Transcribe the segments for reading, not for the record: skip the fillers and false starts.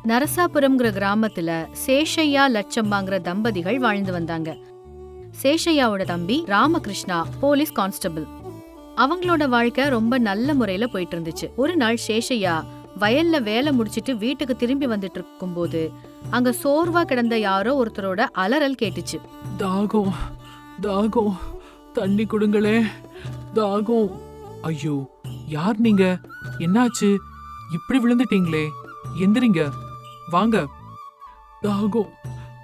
நரசாபுரம்ங்கிற கிராமத்துல சேஷையா லட்சம்மாங்கிற தம்பதிகள் வாழ்ந்து வந்தாங்க. சேஷையாவோட தம்பி ராமகிருஷ்ணா போலீஸ் கான்ஸ்டபிள். அவங்களோட வாழ்க்கை ரொம்ப நல்ல முறையில போயிட்டு இருந்துச்சு. ஒரு நாள் சேஷையா வயல்ல வேலை முடிச்சிட்டு வீட்டுக்கு திரும்பி வந்துட்டு இருக்கும் போது அங்க சோர்வா கிடந்த யாரோ ஒருத்தரோட அலறல் கேட்டுச்சு. தாகம் தாகம், தண்ணி கொடுங்களே, தாகம். ஐயோ, யார் நீங்க? என்னாச்சு? இப்படி விழுந்துட்டீங்களே, எந்திரிங்க, வாங்க. தாகம்,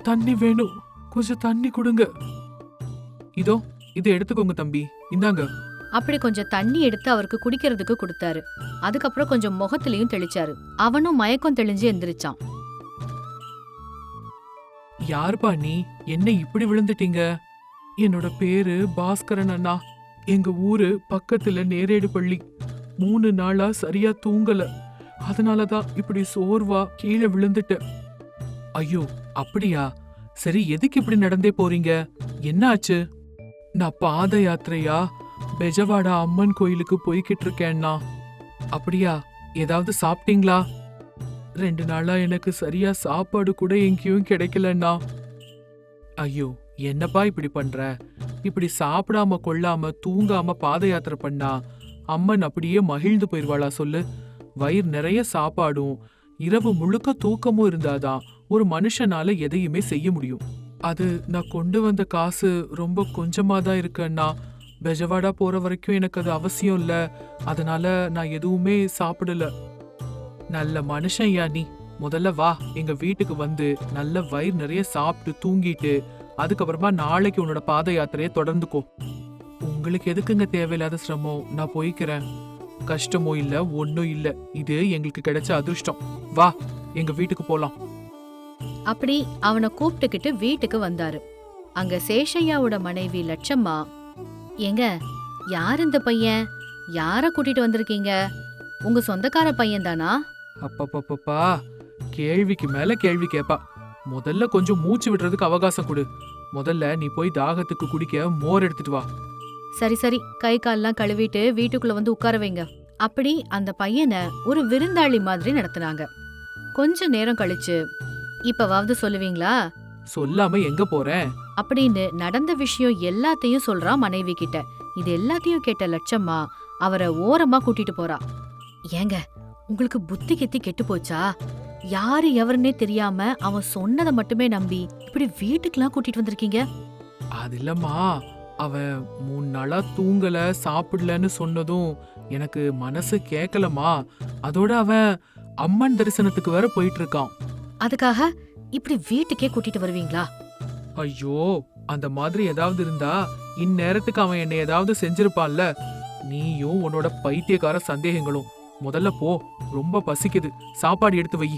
தண்ணி வேணும், கொஞ்சம் தண்ணி கொடுங்க. இதோ இதை எடுத்துக்கோங்க தம்பி, இந்தாங்க. அப்படி கொஞ்சம் தண்ணி எடுத்து அவருக்கு குடிக்கிறதுக்கு கொடுத்தாரு. அதுக்கப்புறம் கொஞ்சம் முகத்திலையும் தெளிச்சாரு. அவனும் மயக்கம் தெளிஞ்சு எந்திரிச்சான். யாருப்பா நீ? என்ன இப்படி விழுந்துட்டீங்க? என்னோட பேரு பாஸ்கரன் அண்ணா. எங்க ஊரு பக்கத்துல நேரேடு பள்ளி. 3 நாளா சரியா தூங்கல, அதனாலதான் இப்படி சோர்வா கீழே விழுந்துட்டேன். ஐயோ, அப்படியா? சரி, எதுக்கு இப்படி நடந்தே போறீங்க? என்ன ஆச்சு? நான் பாத யாத்திரையா பெஜவாடா அம்மன் கோயிலுக்கு போய்கிட்டு இருக்கேன்னா. அப்படியா? ஏதாவது சாப்பிட்டீங்களா? 2 நாளா எனக்கு சரியா சாப்பாடு கூட எங்கேயும் கிடைக்கலன்னா. ஐயோ, என்னப்பா இப்படி பண்ற? இப்படி சாப்பிடாம கொள்ளாம தூங்காம பாத யாத்திரை பண்ணா அம்மன் அப்படியே மகிழ்ந்து போயிருவாளா சொல்லு? வயிறு நிறைய சாப்பாடும் இரவு முழுக்க தூக்கமும் இருந்தாதான் ஒரு மனுஷனால எதையுமே செய்ய முடியும். அது நான் கொண்டு வந்த காசு ரொம்ப கொஞ்சமா தான் இருக்குன்னா. பெஜவாடா போற வரைக்கும் எனக்கு அது அவசியம் இல்ல, அதனால நான் எதுவுமே சாப்பிடல. நல்ல மனுஷன் யா நீ. முதல்ல வா, எங்க வீட்டுக்கு வந்து நல்ல வயிறு நிறைய சாப்பிட்டு தூங்கிட்டு அதுக்கப்புறமா நாளைக்கு உன்னோட பாத யாத்திரையை தொடர்ந்துக்கோ. உங்களுக்கு எதுக்குங்க தேவையில்லாத சிரமம்? நான் போய்க்கிறேன். கஷ்டமோ இல்ல, ஒன்னும் இல்ல, இது எங்களுக்கு கிடைச்ச அதிர்ஷ்டம். வா, எங்க வீட்டுக்கு போலாம். அப்படி அவனை கூப்பிட்டுக்கிட்டு வீட்டுக்கு வந்தாரு. அங்க சேஷையாவோட மனைவி லட்சம்மா, ஏங்க, யார் இந்த பையன்? யார கூட்டிட்டு வந்திருக்கீங்க? உங்க சொந்தக்கார பையன் தானா? அப்பப்பப்பா, கேள்விக்கு மேல கேள்வி கேப்பா. முதல்ல கொஞ்சம் மூச்சு விடுறதுக்கு அவகாசம் கொடு. முதல்ல நீ போய் தாகத்துக்கு குடிக்க மோர் எடுத்துட்டு வா. சரி சரி, கை கால்லாம் கழுவிட்டு வீட்டுக்குள்ள வந்து உட்கார வைங்க. அப்படி அந்த பையனை ஒரு விருந்தாளி மாதிரி நடத்தினாங்க. கொஞ்ச நேரம் கழிச்சு, இப்பவாவது சொல்லுவீங்களா? சொல்லாம எங்க போறேன் அப்படின்னு நடந்த விஷயம் எல்லாத்தையும் சொல்றா மனைவி கிட்ட. இது எல்லாத்தையும் கேட்ட லட்சம்மா அவரை ஓரமா கூட்டிட்டு போறா. ஏங்க, உங்களுக்கு புத்தி கெத்தி கெட்டு போச்சா? யாரு எவருன்னே தெரியாம அவன் சொன்னதை மட்டுமே நம்பி இப்படி வீட்டுக்கெல்லாம் கூட்டிட்டு வந்திருக்கீங்க? அது இல்லம்மா, அவன் 3 நாளா தூங்கல சாப்பிடலன்னு சொன்னதும் எனக்கு மனசு கேக்கலமா. அதோட அவன் அம்மன் தரிசனத்துக்கு வேற போயிட்டு இருக்கான். அதுக்காக இப்படி வீட்டுக்கே கூட்டிட்டு வருவீங்களா? ஐயோ, அந்த மாதிரி ஏதாவது இருந்தா இந்நேரத்துக்கு அவன் என்னை ஏதாவது செஞ்சிருப்பான்ல. நீயும் உன்னோட பைத்தியக்கார சந்தேகங்களும். முதல்ல போ, ரொம்ப பசிக்குது, சாப்பாடு எடுத்து வை.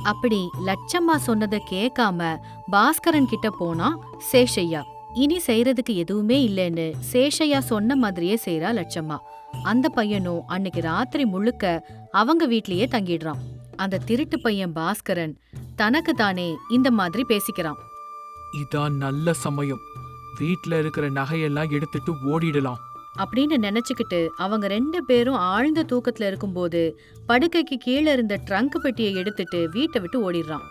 அப்படி லட்சம்மா சொன்னதை கேட்காம பாஸ்கரன் கிட்ட போனா சேஷையா. இனி செய்யறதுக்கு எதுவுமே இல்லைன்னு சேஷையா சொன்ன மாதிரியே செய்யறா லட்சம்மா. அந்த பையனும் அன்னைக்கு ராத்திரி முழுக்க அவங்க வீட்லயே தங்கிடுறான். அந்த திருட்டு பையன் பாஸ்கரன் தனக்கு தானே இந்த மாதிரி பேசிக்கிறான். இதான் நல்ல சமயம், வீட்ல இருக்கிற நகையெல்லாம் எடுத்துட்டு ஓடிடலாம் அப்படின்னு நினைச்சுக்கிட்டு அவங்க 2 பேரும் ஆழ்ந்த தூக்கத்துல இருக்கும்போது படுக்கைக்கு கீழே இருந்த ட்ரங்க் பெட்டியை எடுத்துட்டு வீட்டை விட்டு ஓடிடுறான்.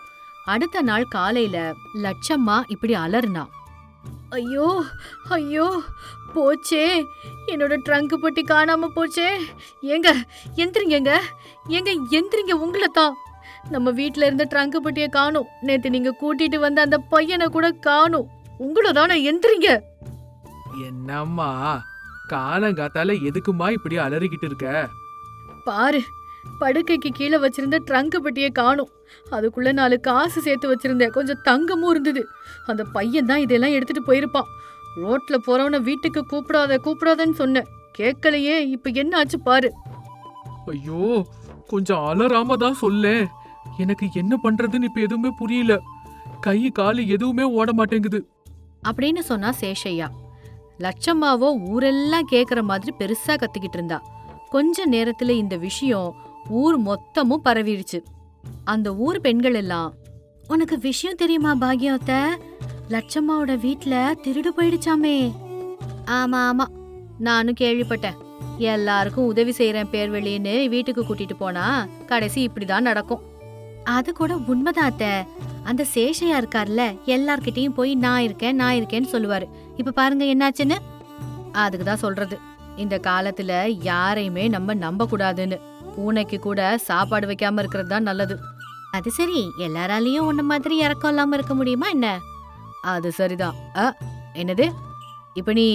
அடுத்த நாள் காலையில லட்சம்மா இப்படி அலர்னா, ஐயோ ஐயோ, போச்சே, என்னோட ட்ரங்க் பெட்டி காணாம போச்சே. ஏங்க எந்திரிங்க, ஏங்க எந்திரிங்க, உங்களை தான். நம்ம வீட்டுல இருந்த ட்ரங்க் பெட்டியை காணும். நேத்து நீங்க கூட்டிட்டு வந்த அந்த பையனை கூட காணும். உங்களை தானே, எந்திரிங்க. என்னம்மா, காலங்காத்தால எதுக்குமா இப்படி அலறிக்கிட்டு இருக்க? பாரு, படுக்கைக்கு கீழே வச்சிருந்த ட்ரங்க் பெட்டியை காணும். அதுக்குள்ள 4 காசு சேர்த்து வச்சிருந்தேன், கொஞ்சம் தங்கமும் இருந்தது. அந்த பையன் தான் இதெல்லாம் எடுத்துட்டு போயிருப்பான். ரோட்ல போறவன வீட்டுக்கு கூப்பிடாதன்னு சொன்னேன், கேட்கலையே. இப்ப என்ன ஆச்சு பாரு. ஐயோ, கொஞ்சம் அலறாம தான் சொல்லேன். எனக்கு என்ன பண்றதுன்னு இப்ப எதுவுமே புரியல. கை காலு எதுவுமே ஓட மாட்டேங்குது அப்படின்னு சொன்னா சேஷையா. லட்சம்மாவோ ஊரெல்லாம் கேக்குற மாதிரி பெருசா கத்திக்கிட்டு இருந்தா. கொஞ்ச நேரத்துல இந்த விஷயம் ஊர் மொத்தமும் பரவிடுச்சு. அந்த ஊர் பெண்கள் எல்லாம், உனக்கு விஷயம் தெரியுமா பாக்யவத்த? லட்சம்மாவோட வீட்ல திருடு போயிடுச்சாமே. ஆமா ஆமா, நானும் கேள்விப்பட்டேன். எல்லாருக்கும் உதவி செய்யறேன் பேர் வெளியேன்னு வீட்டுக்கு கூட்டிட்டு போனா கடைசி இப்படிதான் நடக்கும். அது கூட உண்மைதான் அத்தை. அந்த சேஷையா இருக்கார்ல, எல்லார்கிட்டயும் போய் நான் இருக்கேன்னு சொல்லுவாரு. இப்ப பாருங்க என்னாச்சுன்னு. அதுக்குதான் சொல்றது, இந்த காலத்துல யாரையுமே நம்ம நம்ப கூடாதுன்னு. பூனைக்கு கூட சாப்பாடு வைக்காம இருக்கிறது தான் நல்லது. அது சரி, எல்லாராலையும் உன்ன மாதிரி இறக்கம் இல்லாம இருக்க முடியுமா என்ன? அது சரிதான். என்னது, இப்ப நீ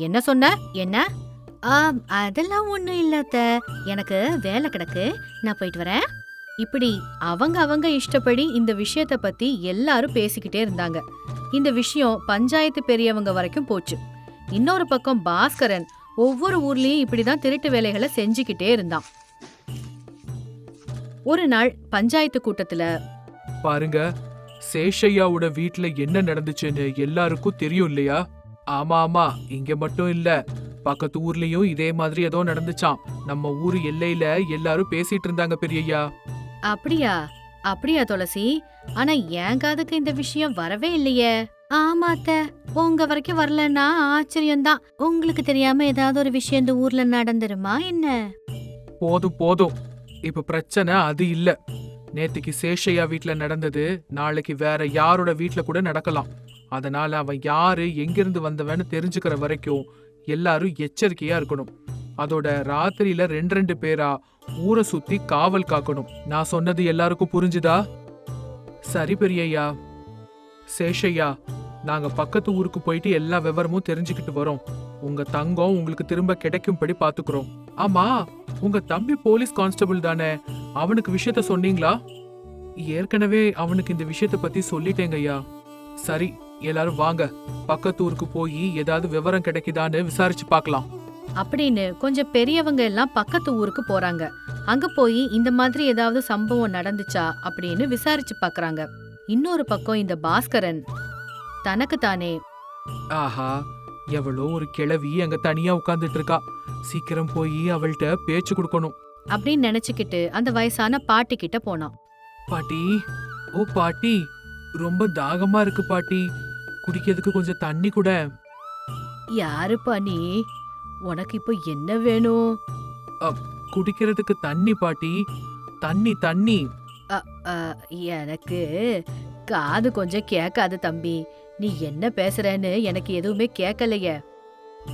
என்ன சொன்ன? என்ன? அதெல்லாம் ஒண்ணும் இல்ல அத்தை. எனக்கு வேலை கிடக்கு, நான் போயிட்டு வரேன். இப்படி அவங்க இஷ்டப்படி இந்த விஷயத்த பத்தி எல்லாரும் பேசிக்கிட்டே இருந்தாங்க. இந்த விஷயம் பஞ்சாயத்து பெரியவங்க வரைக்கும் போச்சு. இன்னொரு பக்கம் பாஸ்கரன் ஒவ்வொரு ஊர்லயும் இப்படிதான் திருட்டு வேலைகளை செஞ்சுக்கிட்டே இருந்தான். ஒரு நாள் பஞ்சாயத்து கூட்டத்துல, பாருங்க, சேஷையாவோட வீட்ல என்ன நடந்துச்சுன்னு எல்லாருக்கும் தெரியும் இல்லையா? ஆமா, இங்க மட்டும் இல்ல, பக்கத்து ஊர்லயும் இதே மாதிரி ஏதோ நடந்துச்சாம். நம்ம ஊரு எல்லையில எல்லாரும் பேசிட்டு இருந்தாங்க பெரியய்யா. அப்படியா துளசி? ஆனா என் காதுக்கு இந்த விஷயம் வரவே இல்லையே. ஆமா அத்தை, உங்க வரைக்கும் வரலன்னா ஆச்சரியம்தான். உங்களுக்கு தெரியாம ஏதாவது ஒரு விஷயம் இந்த ஊர்ல நடந்துருமா என்ன? போதும், இப்ப பிரச்சனை அது இல்ல. நேத்துக்கு சேஷையா வீட்ல நடந்தது நாளைக்கு வேற யாரோட வீட்ல கூட நடக்கலாம். அதனால அவன் யாரு, எங்கிருந்து வந்தவன்னு தெரிஞ்சுக்கிற வரைக்கும் எல்லாரும் எச்சரிக்கையா இருக்கணும். அதோட ராத்திரியில 2 பேரா ஊரை சுத்தி காவல் காக்கணும். நான் சொன்னது எல்லாருக்கும் புரிஞ்சுதா? சரி பெரியய்யா. சேஷையா, நாங்க பக்கத்து ஊருக்கு போயிட்டு எல்லா விவரமும் தெரிஞ்சுக்கிட்டு வரோம். உங்க தங்கம் உங்களுக்கு திரும்ப கிடைக்கும்படி பாத்துக்கிறோம். ஆமா, உங்க தம்பி போலீஸ் கான்ஸ்டபிள் தானே, அவனுக்கு விஷயத்த சொன்னீங்களா? ஏற்கனவே அவனுக்கு இந்த விஷயத்த பத்தி சொல்லிட்டேங்க ஐயா. சரி, எல்லாரும் வாங்க, பக்கத்து ஊருக்கு போய் ஏதாவது விவரம் கிடைக்குதான்னு விசாரிச்சு பார்க்கலாம் அப்படின்னு கொஞ்சம் பெரியவங்க எல்லாம் பக்கத்து ஊருக்கு போறாங்க. அங்க போய் இந்த மாதிரி ஏதாவது சம்பவம் நடந்துச்சா அப்படின்னு விசாரிச்சு பாக்குறாங்க. இன்னொரு பக்கம் இந்த பாஸ்கரன் தனக்கு தானே, ஆஹா, எவ்வளோ ஒரு கிழவி அங்க தனியா உட்கார்ந்துட்டு இருக்கா, சீக்கிரம் போய் அவள்கிட்ட பேச்சு கொடுக்கணும் அப்படின்னு நினைச்சுக்கிட்டு அந்த வயசான பாட்டி கிட்ட போனான். பாட்டி, ஓ பாட்டி, ரொம்ப தாகமா இருக்கு பாட்டி, குடிக்கிறதுக்கு கொஞ்சம் தண்ணி கூட. யாருப்பா நீ? உனக்கு இப்போ என்ன வேணும்? குடிக்கிறதுக்கு தண்ணி பாட்டி, தண்ணி. எனக்கு காது கொஞ்சம் கேட்காது தம்பி. நீ என்ன பேசுறன்னு எனக்கு எதுவுமே கேட்கலையே.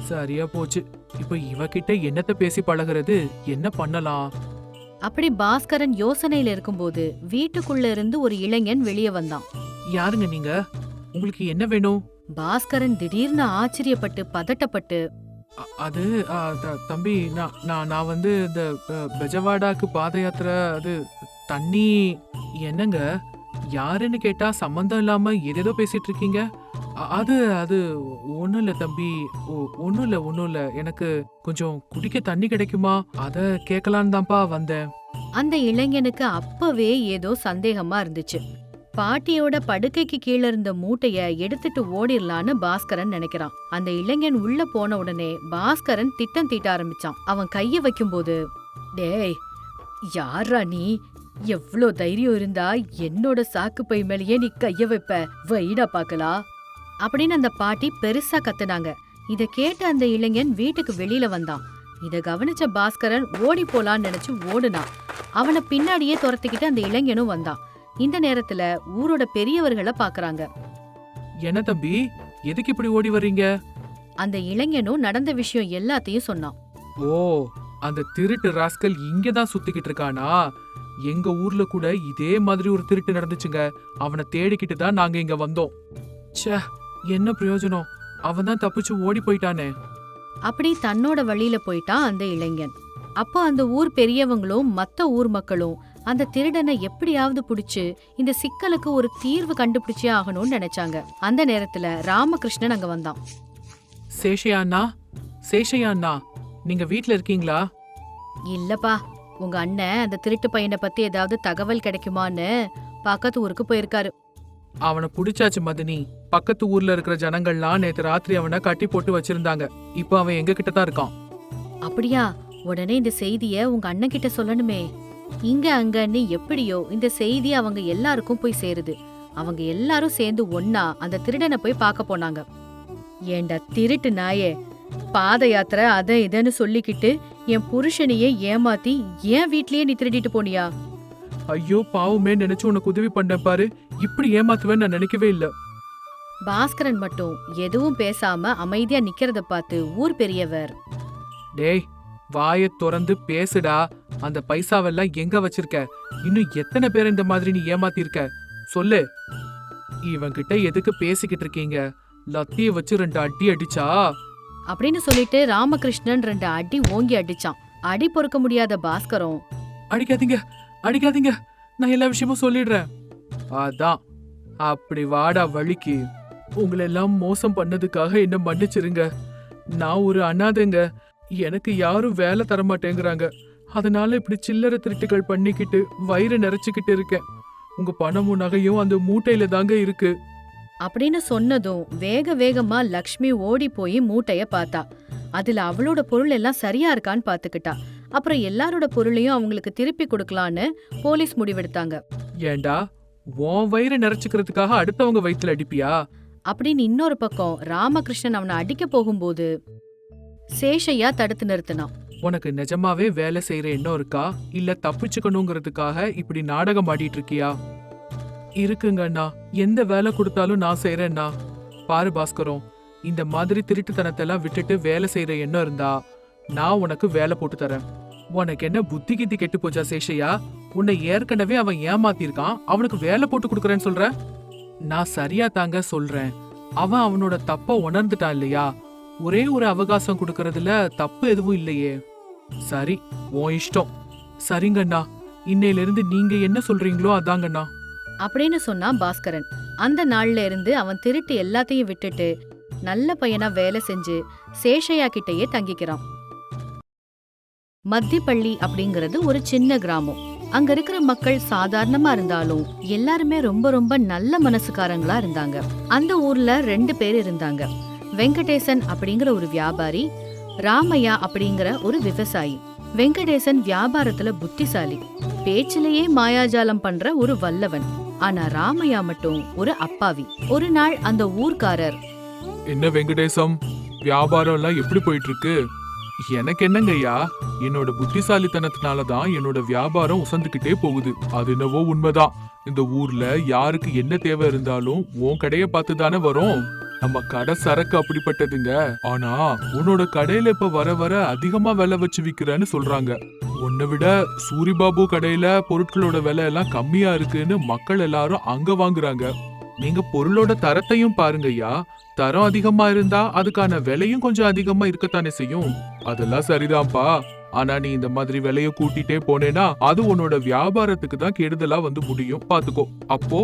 சரியா போச்சு. இப்ப இவகிட்ட என்னத்த பேசி பழகிறது, என்ன பண்ணலாம்? அப்படி பாஸ்கரன் யோசனையில இருக்கும்போது வீட்டுக்குள்ள இருந்து ஒரு இளைஞன் வெளியே வந்தான். யாருங்க நீங்க? உங்களுக்கு என்ன வேணும்? பாஸ்கரன் திடீர்னு ஆச்சரியப்பட்டு பதட்டப்பட்டு, அது தம்பி, நான் வந்து இந்த பெஜவாடாக்கு பாத யாத்திரை, அது தண்ணி. என்னங்க, யாருன்னு கேட்டா சம்பந்தம் இல்லாம ஏதேதோ பேசிட்டு இருக்கீங்க. அது அது ஒண்ணும் இல்ல தம்பி, ஒண்ணும் இல்ல, எனக்கு கொஞ்சம் குடிக்க தண்ணி கிடைக்குமா, அத கேட்கலான்னு தான்ப்பா வந்தேன். அந்த இளைஞனுக்கு அப்பவே ஏதோ சந்தேகமா இருந்துச்சு. பாட்டியோட படுக்கைக்கு கீழே இருந்த மூட்டைய எடுத்துட்டு ஓடிரலான்னு பாஸ்கரன் நினைக்கிறான். அந்த இளைஞன் உள்ள போன உடனே பாஸ்கரன் திட்டம் தீட்ட ஆரம்பிச்சான். அவன் கைய வைக்கும்போது, டேய், யாரா நீ? எவ்ளோ தைரியம் இருந்தா என்னோட சாக்கு பை மேலேயே நீ கைய வைப்ப? வைடா பாக்கலாம் அப்படின்னு அந்த பாட்டி பெருசா கத்துனாங்க. இத கேட்ட அந்த இளைஞன் வீட்டுக்கு வெளியில வந்தான். இத கவனிச்ச பாஸ்கரன் ஓடி போலான்னு நினைச்சு ஓடுனான். அவனை பின்னாடியே துரத்திக்கிட்டு அந்த இளைஞனும் வந்தான். இந்த நேரத்துல ஊரோட பெரியவர்களை பாக்குறாங்க. என்ன தம்பி, எதுக்கு இப்படி ஓடி வர்றீங்க? அந்த இளைஞனும் நடந்த விஷயம் எல்லாத்தையும் சொன்னான். ஓ, அந்த திருட்டு ராஸ்கல் இங்கதான் சுத்திக்கிட்டு இருக்கானா? எங்க ஊர்ல கூட இதே மாதிரி ஒரு திருட்டு நடந்துச்சுங்க. அவனை தேடிக்கிட்டு தான் நாங்க இங்க வந்தோம். ச்சே, என்ன பிரயோஜனம், அவன் தான் தப்பிச்சு ஓடி போயிட்டானே. அப்படி தன்னோட வழியில போயிட்டான் அந்த இளைஞன். அப்போ அந்த ஊர் பெரியவங்களும் மத்த ஊர் மக்களும் அந்த திருடனை எப்படியாவது புடிச்சு இந்த சிக்கலுக்கு ஒரு தீர்வு கண்டுபிடிச்சே ஆகணும்னு நினைச்சாங்க. அந்த நேரத்துல ராமகிருஷ்ணன் அங்க வந்தான். சேஷையா, நீங்க வீட்ல இருக்கீங்களா? இல்லப்பா, உங்க அண்ணன் அந்த திருட்டு பையனை பத்தி ஏதாவது தகவல் கிடைக்குமான்னு பக்கத்து ஊருக்கு போயிருக்காரு. அவனை புடிச்சாச்சு மதினி. பக்கத்து ஊர்ல இருக்கிற ஜனங்கள்லாம் நேத்து ராத்திரி அவனை கட்டி போட்டு வச்சிருந்தாங்க. இப்ப அவன் எங்க கிட்ட தான் இருக்கான். அப்படியா? உடனே இந்த செய்திய உங்க அண்ணன் கிட்ட சொல்லணுமே. இங்க அங்கன்னு எப்படியோ இந்த செய்தி அவங்க எல்லாருக்கும் போய் சேருது. அவங்க எல்லாரும் சேர்ந்து ஒன்னா அந்த திருடனை போய் பார்க்க போனாங்க. ஏண்டா திருட்டு நாயே, பாத யாத்திரை அத இதன்னு சொல்லிக்கிட்டு என் புருஷனையே ஏமாத்தி என் வீட்லயே நீ திருடிட்டு போனியா? ஐயோ பாவமே நினைச்சு உனக்கு உதவி பண்ணேன் பாரு. இப்படி ஏமாத்துவேன்னு நான் நினைக்கவே இல்ல. பாஸ்கரன் மட்டும் எதுவும் பேசாம அமைதியா நிக்கிறத பார்த்து ஊர் பெரியவர், டேய் வாயை திறந்து பேசுடா. அந்த பைசாவெல்லாம் எங்க வச்சிருக்க? இன்னும் எத்தனை பேர் இந்த மாதிரி நீ ஏமாத்திருக்க சொல்லு. இவன்கிட்ட எதுக்கு பேசிக்கிட்டு இருக்கீங்க? லத்திய வச்சு 2 அடி அடிச்சா அப்படின்னு சொல்லிட்டு ராமகிருஷ்ணன் 2 அடி ஓங்கி அடிச்சான். அடி பொறுக்க முடியாத பாஸ்கரும், அடிக்காதீங்க அடிக்காதீங்க, நான் எல்லா விஷயமும் சொல்லிடுறேன். அதான் அப்படி வாடா வழிக்கு. உங்களை எல்லாம் மோசம் பண்ணதுக்காக என்ன மன்னிச்சிருங்க. நான் ஒரு அனாதைங்க. எனக்கு யாரும் வேலை தர மாட்டேங்கிறாங்க. அதனால இப்படி சில்லறை திருட்டுகள் பண்ணிக்கிட்டு வயிறு நிறைச்சுக்கிட்டு இருக்கேன். உங்க பணமும் நகையும் அந்த மூட்டையில தாங்க இருக்கு. அப்படின்னு சொன்னதும் வேக வேகமா லக்ஷ்மி ஓடி போய் மூட்டைய பார்த்தா. அதுல அவளோட பொருள் எல்லாம் சரியா இருக்கான்னு பாத்துக்கிட்டா. அப்புறம் எல்லாரோட பொருளையும் அவங்களுக்கு திருப்பி கொடுக்கலான்னு போலீஸ் முடிவெடுத்தாங்க. ஏண்டா உன் வயிறை நிறைச்சுக்கிறதுக்காக அடுத்தவங்க வயித்துல அடிப்பியா? அப்படின்னு இன்னொரு பக்கம் ராமகிருஷ்ணன் அவனை அடிக்க போகும்போது சேஷையா தடுத்து நிறுத்தினான். உனக்கு நிஜமாவே வேலை செய்யற எண்ணம் இருக்கா, இல்ல தப்பிச்சுக்கணுங்கிறதுக்காக இப்படி நாடகம் ஆடிட்டு இருக்கியா? இருக்குங்க அண்ணா, எந்த வேலை கொடுத்தாலும் நான் செய்யறேன்னா. பாரு பாஸ்கரம், இந்த மாதிரி திருட்டுத்தனத்தெல்லாம் விட்டுட்டு வேலை செய்யற எண்ணம் இருந்தா நான் உனக்கு வேலை போட்டு தரேன். உனக்கு என்ன புத்தி கித்தி கெட்டு போச்சா சேஷையா? உன்னை ஏற்கனவே அவன் ஏமாத்திருக்கான், அவனுக்கு வேலை போட்டு கொடுக்கறேன்னு சொல்ற? நான் சரியா தாங்க சொல்றேன். அவன் அவனோட தப்ப உணர்ந்துட்டான் இல்லையா? ஒரே ஒரு அவகாசம் கொடுக்கறதுல தப்பு எதுவும் இல்லையே. சரி, உன் இஷ்டம். சரிங்கண்ணா, இன்னையில இருந்து நீங்க என்ன சொல்றீங்களோ அதாங்கண்ணா அப்படின்னு சொன்னான் பாஸ்கரன். அந்த நாள்ல இருந்து அவன் திருட்டு எல்லாத்தையும் விட்டுட்டு நல்ல பையனா வேலை செஞ்சு சேஷையா கிட்டயே தங்கிக்கிறான். மத்திப்பள்ளி அப்படிங்கறது ஒரு சின்ன கிராமம். அங்க இருக்கிற மக்கள் சாதாரணமா இருந்தாலும் எல்லாருமே ரொம்ப ரொம்ப நல்ல மனசுக்காரங்களா இருந்தாங்க. அந்த ஊர்ல 2 பேர் இருந்தாங்க. வெங்கடேசன் அப்படிங்கிற ஒரு வியாபாரி, ராமையா அப்படிங்கிற ஒரு விவசாயி. வெங்கடேசன் வியாபாரத்துல புத்திசாலி, பேச்சிலேயே மாயாஜாலம் பண்ற ஒரு வல்லவன். ஆனா ராமையா மட்டும் ஒரு அப்பாவி. ஒரு நாள் அந்த ஊர்க்காரர், என்ன வெங்கடேசம், வியாபாரம் எல்லாம் எப்படி போயிட்டு இருக்கு? எனக்கு என்னங்கய்யா, என்னோட புத்திசாலித்தனத்தினாலதான் என்னோட வியாபாரம் உசந்துக்கிட்டே போகுது. அது என்னவோ உண்மைதான். இந்த ஊர்ல யாருக்கு என்ன தேவை இருந்தாலும் உன் கடைய பார்த்து தானே வரும். நம்ம கடை சரக்கு அப்படிப்பட்டதுங்க. ஆனா உன்னோட கடையில இப்ப வர வர அதிகமா விலை வச்சு விக்கிறேன்னு சொல்றாங்க. உன்னை விட சூரிபாபு கடையில பொருட்களோட விலை எல்லாம் கம்மியா இருக்குன்னு மக்கள் எல்லாரும் அங்க வாங்குறாங்க. நீங்க பொருளோட தரத்தையும் பாருங்கய்யா. தரம் அதிகமா இருந்தா அதுக்கான விலையும் கொஞ்சம் அதிகமா இருக்கத்தானே செய்யும். அதெல்லாம் சரிதான்ப்பா. ஆனா நீ இந்த மாதிரி விலைய கூட்டிட்டே போனேன்னா அது உன்னோட வியாபாரத்துக்கு தான் கெடுதலா வந்து முடியும், பாத்துக்கோ. அப்போ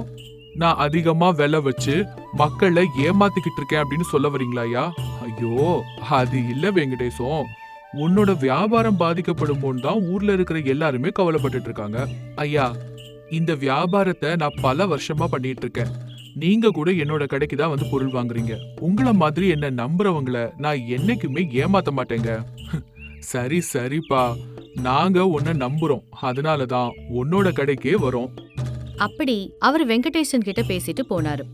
நான் அதிகமா விலை வச்சு மக்களை ஏமாத்திக்கிட்டு இருக்கேன் அப்படின்னு சொல்ல வரீங்களாயா? ஐயோ, அது இல்ல வெங்கடேசம். உன்னோட வியாபாரம் பாதிக்கப்படும் தான் ஊர்ல இருக்கிற எல்லாருமே கவலைப்பட்டுட்டு இருக்காங்க. ஐயா, இந்த வியாபாரத்தை நான் பல வருஷமா பண்ணிட்டு இருக்கேன். நீங்க கூட என்னோட கடைக்கு தான் வந்து பொருள் வாங்குறீங்க. உங்கள மாதிரி என்ன நம்புறவங்கள நான் என்னைக்குமே ஏமாத்த மாட்டேங்க. சரி சரிப்பா, நாங்க உன்னை நம்புறோம், அதனாலதான் உன்னோட கடைக்கே வரோம். அப்படி அவர் வெங்கடேசன் கிட்ட பேசிட்டு போனாரு.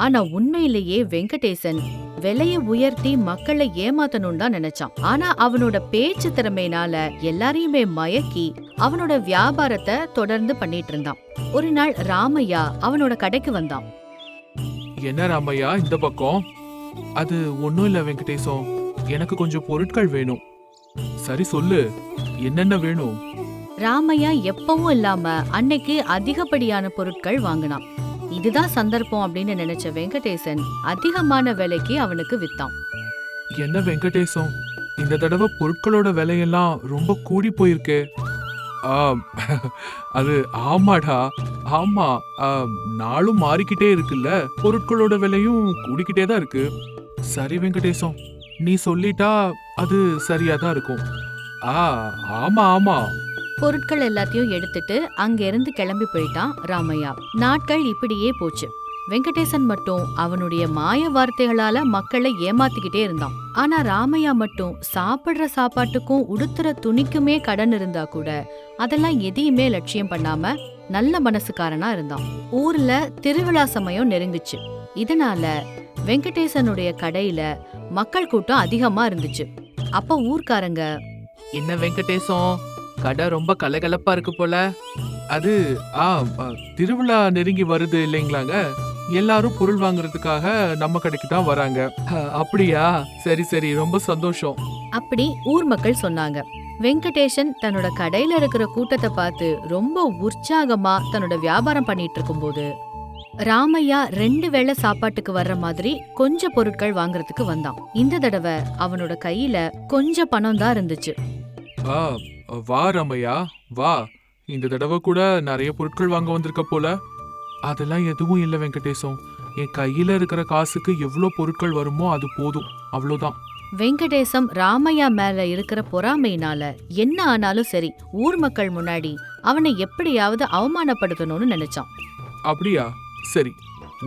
ஆனா உண்மையிலேயே வெங்கடேசன் விலைய உயர்த்தி மக்களை ஏமாத்தணும்னு தான் நினைச்சான். ஆனா அவனோட பேச்சு திறமையினால எல்லாரையுமே மயக்கி அவனோட வியாபாரத்தை தொடர்ந்து பண்ணிட்டு இருந்தான். ஒரு நாள் ராமையா அவனோட கடைக்கு வந்தான். என்ன ராமையா இந்த பக்கம்? அது ஒண்ணும் இல்ல வெங்கடேசம், எனக்கு கொஞ்சம் பொருட்கள் வேணும். சரி சொல்லு, என்னென்ன வேணும்? ராமையா எப்பவும் இல்லாம அன்னைக்கு அதிகப்படியான பொருட்கள் வாங்கினான். இதுதான் சந்தர்ப்பம் அப்படின்னு நினைச்ச வெங்கடேசன் அதிகமான விலைக்கு அவனுக்கு வித்தான். என்ன வெங்கடேசம், இந்த தடவை பொருட்களோட விலையெல்லாம் ரொம்ப கூடி போயிருக்கு. அது ஆமாடா, ஆமா. நாளும் மாறிக்கிட்டே இருக்குல்ல, பொருட்களோட விலையும் கூடிக்கிட்டே தான் இருக்கு. சரி வெங்கடேசம், நீ சொல்லிட்டா அது சரியாதான் இருக்கும். ஆமா ஆமா. பொருட்கள் எல்லாத்தையும் எடுத்துட்டு அங்க இருந்து கிளம்பி போயிட்டான் ராமையா. நாட்கள் இப்படியே போச்சு. வெங்கடேசன் மட்டும் அவனுடைய மாய வார்த்தைகளால மக்களை ஏமாத்திக்கிட்டே இருந்தான். ஆனா ராமையா மட்டும் சாப்பிடுற சாப்பாட்டுக்கும் உடுத்துற துணிக்குமே கடன் இருந்தா கூட அதெல்லாம் எதையுமே லட்சியம் பண்ணாம நல்ல மனசுக்காரனா இருந்தான். ஊர்ல திருவிழா சமயம் நெருங்குச்சு. இதனால வெங்கடேசனுடைய கடையில மக்கள் கூட்டம் அதிகமா இருந்துச்சு. அப்ப ஊர்க்காரங்க, என்ன வெங்கடேசம், கடை ரொம்ப கலகலப்பா இருக்கு போல. அது ஆ ஆ, திருவிழா நெருங்கி வருது இல்லைங்களாங்க, எல்லாரும் பொருள் வாங்குறதுக்காக நம்ம கடைக்கு தான் வராங்க. அப்படியா? சரி சரி, ரொம்ப சந்தோஷம். அப்படி ஊர் மக்கள் சொன்னாங்க. வெங்கடேசன் தன்னோட கடையில இருக்கிற கூட்டத்தை பார்த்து ரொம்ப உற்சாகமா தன்னோட வியாபாரம் பண்ணிட்டு இருக்கும்போது ராமையா 2 வேளை சாப்பாட்டுக்கு வர்ற மாதிரி கொஞ்ச பொருட்கள் வாங்குறதுக்கு வந்தான். இந்த தடவை அவனோட கையில கொஞ்சம் பணம் தான் இருந்துச்சு. ஆ, வா ரமையா, வா. இந்த தடவை கூட நிறைய பொருட்கள் வாங்க வந்திருக்க போல. அதெல்லாம் எதுவும் இல்லை வெங்கடேசம். என் கையில இருக்கிற காசுக்கு எவ்வளோ பொருட்கள் வருமோ அது போதும், அவ்வளோதான். வெங்கடேசம் ராமையா மேல இருக்கிற பொறாமையினால என்ன ஆனாலும் சரி ஊர் மக்கள் முன்னாடி அவனை எப்படியாவது அவமானப்படுத்தணும்னு நினைச்சான். அப்படியா? சரி,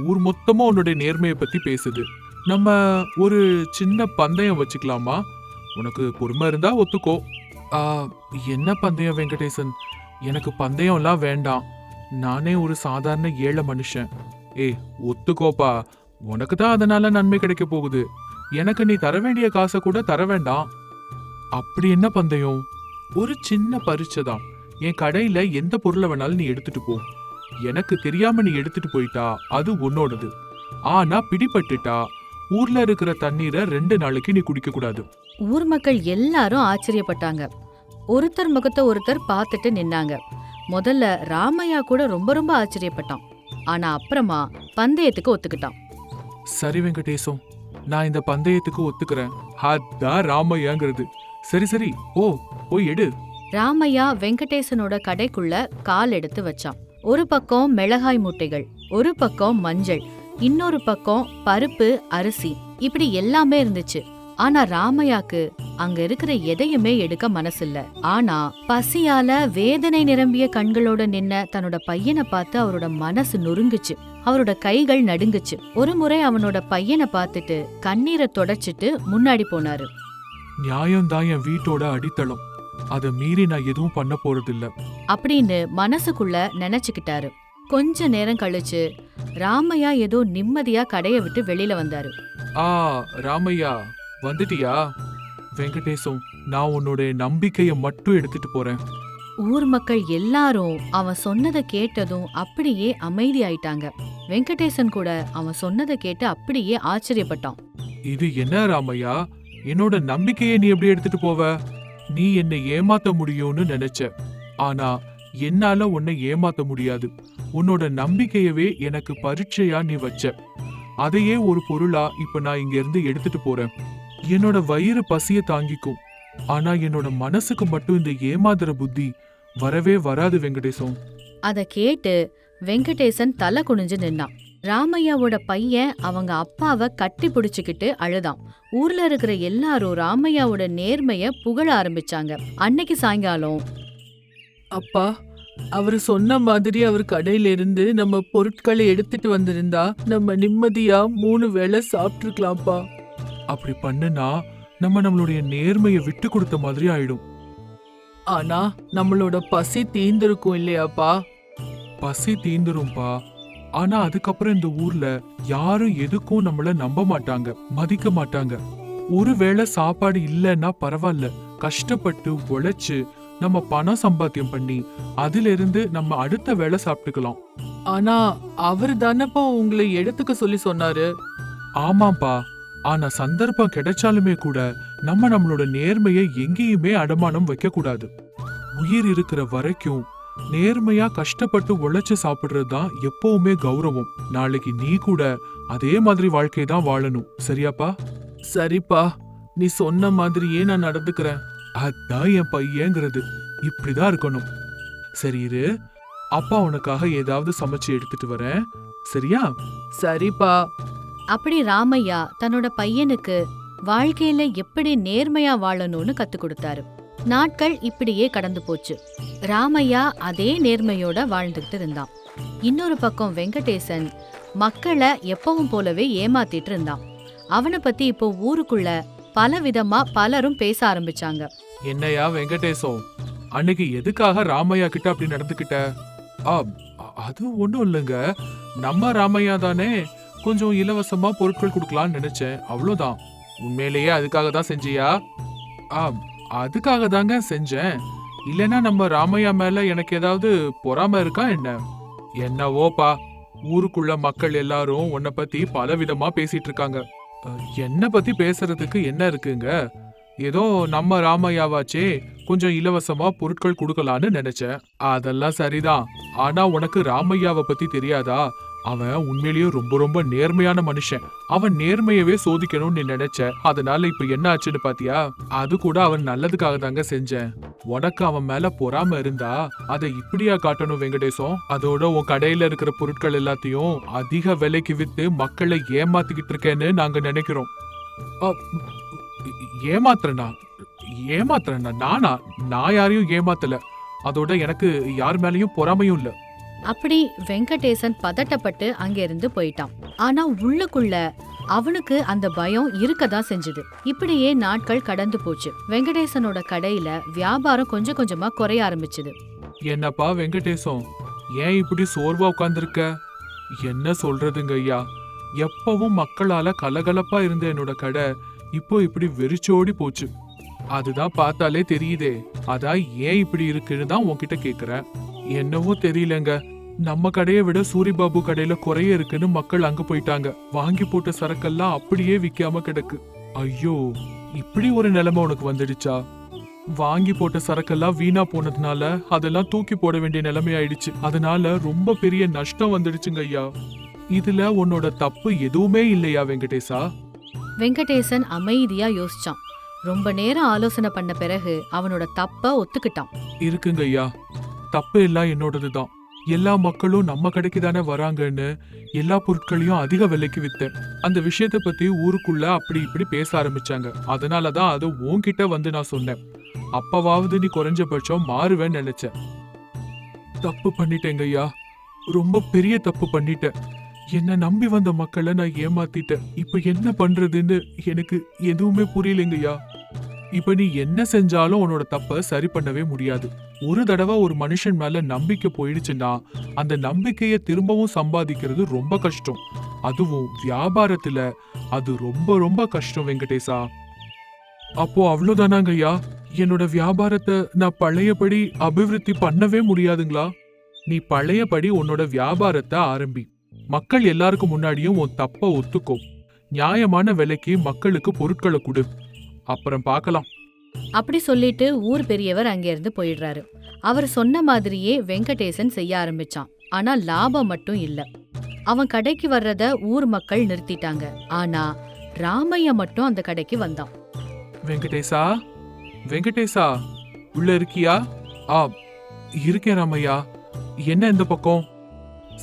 ஊர் மொத்தமா உன்னுடைய நேர்மையை பத்தி பேசுது. நம்ம ஒரு சின்ன பந்தயம் வச்சுக்கலாமா? உனக்கு பொறுமை இருந்தா ஒத்துக்கோ. ஆ, என்ன பந்தயம் வெங்கடேசன்? எனக்கு பந்தயம்லாம் வேண்டாம். நானே ஒரு சாதாரண ஏழை மனுஷன். ஏய், ஒத்துக்கோப்பா. உனக்கு தான் அதனால நன்மை கிடைக்க போகுது. எனக்கு நீ தர வேண்டிய காசை கூட தர வேண்டாம். அப்படி என்ன பந்தயம்? ஒரு சின்ன பரீட்சை தான். என் கடையில எந்த பொருளை வேணாலும் நீ எடுத்துட்டு போ. எனக்கு தெரியாம நீ எடுத்துட்டு போயிட்டா அது உன்னோடது. ஆனா பிடிபட்டுட்டா ஊர்ல இருக்கிற தண்ணீரை 2 நாளைக்கு நீ குடிக்க கூடாது. ஊர் மக்கள் எல்லாரும் ஆச்சரியப்பட்டாங்க. ஒருத்தர் முகத்தை ஒருத்தர் பார்த்துட்டு நின்னாங்க. முதல்ல ராமையா கூட ரொம்ப ரொம்ப ஆச்சரியப்பட்டான். ஆனா அப்புறமா பந்தயத்துக்கு ஒத்துக்கிட்டான். சரி வெங்கடேசம், நான் இந்த பந்தயத்துக்கு ஒத்துக்கிறேன். அதான் ராமையாங்கிறது. சரி சரி, போய் எடு. ராமையா வெங்கடேசனோட கடைக்குள்ள கால் எடுத்து வச்சான். ஒரு பக்கம் மிளகாய் மூட்டைகள், ஒரு பக்கம் மஞ்சள், இன்னொரு பக்கம் பருப்பு, அரிசி, இப்படி எல்லாமே இருந்துச்சு. ஆனா ராமையாக்கு அங்க இருக்கிற எதையுமே எடுக்க மனசில்ல. ஆனா பசியால வேதனை நிரம்பிய கண்களோட நின்ன தன்னோட பையனை பார்த்து அவரோட மனசு நொறுங்குச்சு. அவரோட கைகள் நடுங்குச்சு. ஒரு முறை அவனோட பையனை பார்த்துட்டு கண்ணீரை தொடச்சிட்டு முன்னாடி போனாரு. நியாயம்தான் என் வீட்டோட அடித்தளம். அதை மீறி நான் எதுவும் பண்ண போறதில்ல அப்படின்னு மனசுக்குள்ள நினைச்சுக்கிட்டாரு. கொஞ்ச நேரம் கழிச்சு ராமையா ஏதோ நிம்மதியா கடைய விட்டு வெளியில வந்தாரு. ஆ, ராமையா வந்துட்டியா? வெங்கடேசம், நான் உன்னோட நம்பிக்கையை மட்டும் எடுத்துட்டு போறேன். ஊர் மக்கள் எல்லாரும் அவன் சொன்னதை கேட்டதும் அப்படியே அமைதியாயிட்டாங்க. வெங்கடேசன் கூட அவன் சொன்னதை கேட்டு அப்படியே ஆச்சரியப்பட்டான். இது என்ன ராமையா? என்னோட நம்பிக்கையை நீ எப்படி எடுத்துட்டு போவ? நீ என்னை ஏமாத்த முடியும்னு நினைச்ச. ஆனா என்னால உன்னை ஏமாத்த முடியாது. உன்னோட நம்பிக்கையவே எனக்கு பரீட்சையா நீ வச்ச. அதையே ஒரு பொருளா இப்ப நான் இங்க இருந்து எடுத்துட்டு போறேன். என்னோட வயிறு பசிய தாங்கிக்கும். ஆனா என்னோட மனசுக்கு மட்டும் இந்த ஏமாத்துற புத்தி வரவே வராது வெங்கடேசம். அத கேட்டு வெங்கடேசன் தலை குனிஞ்சு நின்னான். ராமையாவோட பையன் அவங்க அப்பாவை கட்டி பிடிச்சுக்கிட்டு அழுதான். ஊர்ல இருக்கிற எல்லாரும் ராமையாவோட நேர்மைய புகழ ஆரம்பிச்சாங்க. அன்னைக்கு சாயங்காலம், அப்பா, அவரு சொன்ன மாதிரி அவர் கடையில இருந்து நம்ம பொருட்களை எடுத்துட்டு வந்திருந்தா நம்ம நிம்மதியா 3 வேளை சாப்பிட்டுருக்கலாம்ப்பா. அப்படி பண்ணுனா நம்மளுடைய நேர்மையை விட்டு கொடுத்த மாதிரி ஆயிடும். ஆனா நம்மளோட பசி தீந்துருக்கும் இல்லையாப்பா? பசி தீந்துரும்பா. ஆனா அதுக்கப்புறம் இந்த ஊர்ல யாரும் எதுக்கும் நம்மள நம்ப மாட்டாங்க, மதிக்க மாட்டாங்க. ஒருவேளை சாப்பாடு இல்லைன்னா பரவாயில்ல, கஷ்டப்பட்டு உழைச்சு நம்ம பணம் சம்பாத்தியம் பண்ணி அதுல இருந்து நம்ம அடுத்த வேளை சாப்பிட்டுக்கலாம். ஆனா அவரு தானப்பா உங்களை எடுத்துக்க சொல்லி சொன்னாரு. ஆமாப்பா, ஆனா சந்தர்ப்பம் கிடைச்சாலுமே கூட நம்மளோட நேர்மையை எங்கேயுமே அடமானம் வைக்க கூடாது. உயிர் இருக்கிற வரைக்கும் நேர்மையா கஷ்டப்பட்டு உழைச்சு சாப்பிடுறது தான் எப்பவுமே கௌரவம். நாளைக்கு நீ கூட அதே மாதிரி வாழ்க்கை தான் வாழணும். சரியாப்பா? சரிப்பா, நீ சொன்ன மாதிரியே நான் நடந்துக்கிறேன். அதான் என் பையங்கிறது. இப்படிதான் இருக்கணும். சரி இரு, அப்பா உனக்காக ஏதாவது சமைச்சு எடுத்துட்டு வரேன். சரியா? சரிப்பா. அப்படி ராமையா தன்னோட பையனுக்கு வாழ்க்கையில எப்படி நேர்மையா வாழணும்னு கத்து கொடுத்தாரு. நாட்கள் இப்படியே கடந்து போச்சு. ராமையா அதே நேர்மையோட வாழ்ந்துகிட்டு இருந்தான். இன்னொரு பக்கம் வெங்கடேசன் மக்களை எப்பவும் போலவே ஏமாத்திட்டு இருந்தான். அவனை பத்தி இப்போ ஊருக்குள்ள பலவிதமா பலரும் பேச ஆரம்பிச்சாங்க. என்னையா வெங்கடேசம், அன்னைக்கு எதுக்காக ராமையா கிட்ட அப்படி நடந்துக்கிட்ட? அது ஒண்ணும் இல்லைங்க, நம்ம ராமையா தானே கொஞ்சம் இலவசமா பொருட்கள் கொடுக்கலான்னு நினைச்சேன், அவ்வளவுதான். உண்மையிலேயே அதுக்காக தான் செஞ்சியா? அதுக்காக தாங்க செஞ்சேன். இல்லனா நம்ம ராமையா மேல எனக்கு ஏதாவது பொறாம இருக்கா என்ன? என்னவோப்பா, ஊருக்குள்ள மக்கள் எல்லாரும் உன்னை பத்தி பலவிதமா பேசிட்டு இருக்காங்க. என்ன பத்தி பேசுறதுக்கு என்ன இருக்குங்க? ஏதோ நம்ம ராமையாவாச்சே, கொஞ்சம் இலவசமா பொருட்கள் கொடுக்கலான்னு நினைச்சேன். அதெல்லாம் சரிதான். ஆனா உனக்கு ராமையாவை பத்தி தெரியாதா? அவன் உண்மையிலேயே ரொம்ப ரொம்ப நேர்மையான மனுஷன். அவன் நேர்மையவே சோதிக்கணும்னு நீ நினைச்ச. அதனால இப்ப என்ன ஆச்சுன்னு பாத்தியா? அது கூட அவன் நல்லதுக்காக தாங்க செஞ்சேன். உனக்கு அவன் மேல பொறாம இருந்தா அதை இப்படியா காட்டணும் வெங்கடேசம்? அதோட உன் கடையில இருக்கிற பொருட்கள் எல்லாத்தையும் அதிக விலைக்கு வித்து மக்களை ஏமாத்திக்கிட்டு இருக்கேன்னு நாங்க நினைக்கிறோம். அ, ஏமாத்துறனா? ஏமாத்துறனா? நானா? நான் யாரையும் ஏமாத்தல. அதோட எனக்கு யார் மேலயும் பொறாமையும் இல்ல. அப்படி வெங்கடேசன் பதட்டப்பட்டு அங்கிருந்து போயிட்டான். ஆனா உள்ளுக்குள்ள அவனுக்கு அந்த பயம் இருக்கதான் செஞ்சது. இப்படியே நாட்கள் கடந்து போச்சு. வெங்கடேசனோட கடையில வியாபாரம் கொஞ்சம் கொஞ்சமா குறைய ஆரம்பிச்சது. என்னப்பா வெங்கடேசம், ஏன் இப்படி சோர்வா உட்கார்ந்திருக்க? என்ன சொல்றதுங்க ஐயா, எப்பவும் மக்களால கலகலப்பா இருந்த என்னோட கடை இப்போ இப்படி வெறிச்சோடி போச்சு. அதுதான் பார்த்தாலே தெரியுதே. அதான் ஏன் இப்படி இருக்குன்னு தான் உன்கிட்ட கேக்குறேன். என்னவோ தெரியலங்க, நம்ம கடையை விட சூரிபாபு கடையில குறைய இருக்குன்னு மக்கள் அங்க போயிட்டாங்க. வாங்கி போட்ட சரக்கெல்லாம் அப்படியே விக்காம கிடக்கு. ஐயோ, இப்படி ஒரு நிலைமை உனக்கு வந்துடுச்சா? வாங்கி போட்ட சரக்கெல்லாம் வீணா போனதுனால அதெல்லாம் தூக்கி போட வேண்டிய நிலைமை ஆயிடுச்சு. அதனால ரொம்ப பெரிய நஷ்டம் வந்துடுச்சுங்க ஐயா. இதுல உன்னோட தப்பு எதுவுமே இல்லையா வெங்கடேசா? வெங்கடேசன் அமைதியா யோசிச்சான். ரொம்ப நேரம் ஆலோசனை பண்ண பிறகு அவனோட தப்ப ஒத்துக்கிட்டான். இருக்குங்க ஐயா, தப்பு எல்லாம் என்னோடதுதான். எல்லா மக்களும் நம்ம கடைக்கு தானே வராங்கன்னு எல்லா பொருட்களையும் அதிக விலைக்கு வித்தேன். அந்த விஷயத்த பத்தி ஊருக்குள்ள அப்படி இப்படி பேச ஆரம்பிச்சாங்க. அதனாலதான் அது உன்கிட்ட வந்து நான் சொன்னேன். அப்பவாவது நீ குறைஞ்சபட்சம் மாறுவேன்னு நினைச்சேன். தப்பு பண்ணிட்டேங்க ஐயா, ரொம்ப பெரிய தப்பு பண்ணிட்டேன். என்ன நம்பி வந்த மக்களை நான் ஏமாத்திட்டேன். இப்ப என்ன பண்றதுன்னு எனக்கு எதுவுமே புரியலைங்கய்யா. இப்ப நீ என்ன செஞ்சாலும் உன்னோட தப்ப சரி பண்ணவே முடியாது. ஒரு தடவை ஒரு மனுஷன் மேல நம்பிக்கை போயிடுச்சுன்னா அந்த நம்பிக்கைய திரும்பவும் சம்பாதிக்கிறது ரொம்ப கஷ்டம். அதுவும் வியாபாரத்துல அது ரொம்ப ரொம்ப கஷ்டம் வெங்கடேசா. அப்போ அவ்வளவுதானாங்கய்யா, என்னோட வியாபாரத்தை நான் பழையபடி அபிவிருத்தி பண்ணவே முடியாதுங்களா? நீ பழையபடி உன்னோட வியாபாரத்தை ஆரம்பி. மக்கள் எல்லாருக்கும் முன்னாடியும் உன் தப்ப ஒத்துக்கோ. நியாயமான விலைக்கு மக்களுக்கு பொருட்களை கொடு. அப்புறம் பார்க்கலாம். அப்படி சொல்லிட்டு ஊர் பெரியவர் அங்கிருந்து போயிடுறாரு. அவர் சொன்ன மாதிரியே வெங்கடேசன் செய்ய ஆரம்பிச்சான். ஆனா லாபம் மட்டும் இல்ல. அவன் கடைக்கு வர்றத ஊர் மக்கள் நிறுத்திட்டாங்க. ஆனா ராமையா மட்டும் அந்த கடைக்கு வந்தான். வெங்கடேசா, வெங்கடேசா, உள்ள இருக்கியா? ஆ, இருக்கேன் ராமையா. என்ன இந்த பக்கம்?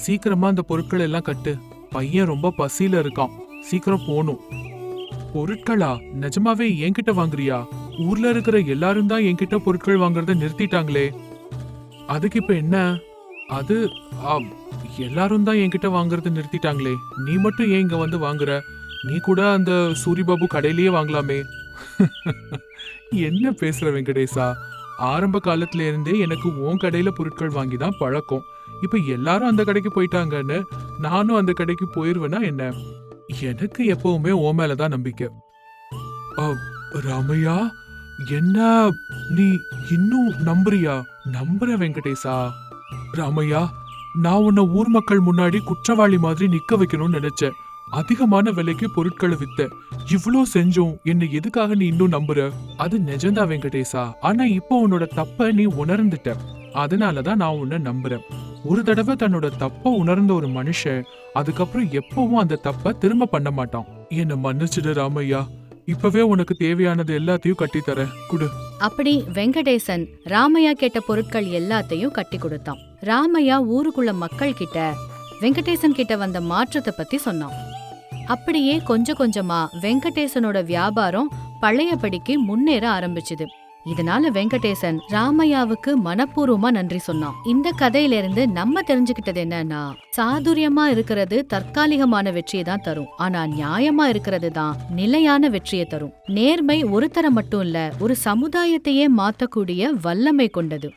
சீக்கிரமா அந்த பொருட்கள் எல்லாம் கட்டு. பையன் ரொம்ப பசியில இருக்கான், சீக்கிரம் போணும். பொருட்களா? நிஜமாவே என்கிட்ட வாங்குறியா? ஊர்ல இருக்கிற எல்லாரும் தான் என்கிட்ட பொருட்கள் வாங்குறத நிறுத்திட்டாங்களே. அதுக்கு இப்ப என்ன? அது எல்லாரும் தான் என்கிட்ட வாங்குறத நிறுத்திட்டாங்களே. நீ மட்டும் ஏன் இங்க வந்து வாங்குற? நீ கூட அந்த சூரிபாபு கடையிலேயே வாங்கலாமே. என்ன பேசுற வெங்கடேசா? ஆரம்ப காலத்துல இருந்தே எனக்கு உன் கடையில பொருட்கள் வாங்கிதான் பழக்கம். இப்ப எல்லாரும் அந்த கடைக்கு போயிட்டாங்கன்னு நானும் அந்த கடைக்கு போயிருவேனா என்ன? எனக்கு எப்பவுமே உன் மேலதான் நம்பிக்கை. ராமையா, என்ன நீ இன்னும் நம்புறியா? நம்புற வெங்கடேசா. ராமையா, நான் உன்னை ஊர் மக்கள் முன்னாடி குற்றவாளி மாதிரி நிக்க வைக்கணும்னு நினைச்சேன். அதிகமான விலைக்கு பொருட்களை வித்த. இவ்ளோ செஞ்சும் என்ன எதுக்காக நீ இன்னும் நம்புற? அது நிஜந்தா வெங்கடேசா. ஆனா இப்போ உன்னோட தப்ப நீ உணர்ந்துட்ட. அதனாலதான் நான் உன்னை நம்புறேன். ஒரு தடவை தன்னோட தப்ப உணர்ந்த ஒரு மனுஷன் அதுக்கப்புறம் எப்பவும் அந்த தப்ப திரும்ப பண்ண மாட்டான். என்ன மன்னிச்சிடு ராமையா. இப்பவே உனக்கு தேவையானது எல்லாத்தையும் கட்டி தர குடு. அப்படி வெங்கடேசன் ராமையா கேட்ட பொருட்கள் எல்லாத்தையும் கட்டி கொடுத்தான். ராமையா ஊருக்குள்ள மக்கள் கிட்ட வெங்கடேசன் கிட்ட வந்த மாற்றத்தை பத்தி சொன்னான். அப்படியே கொஞ்சம் கொஞ்சமா வெங்கடேசனோட வியாபாரம் பழையபடிக்கு முன்னேற ஆரம்பிச்சுது. இதனால வெங்கடேசன் ராமையாவுக்கு மனப்பூர்வமா நன்றி சொன்னான். இந்த கதையிலிருந்து நம்ம தெரிஞ்சுக்கிட்டது என்னன்னா, சாதுரியமா இருக்கிறது தற்காலிகமான வெற்றியை தான் தரும். ஆனா நியாயமா இருக்கிறது தான் நிலையான வெற்றியை தரும். நேர்மை ஒரு தரம் மட்டும் இல்ல, ஒரு சமுதாயத்தையே மாத்தக்கூடிய வல்லமை கொண்டது.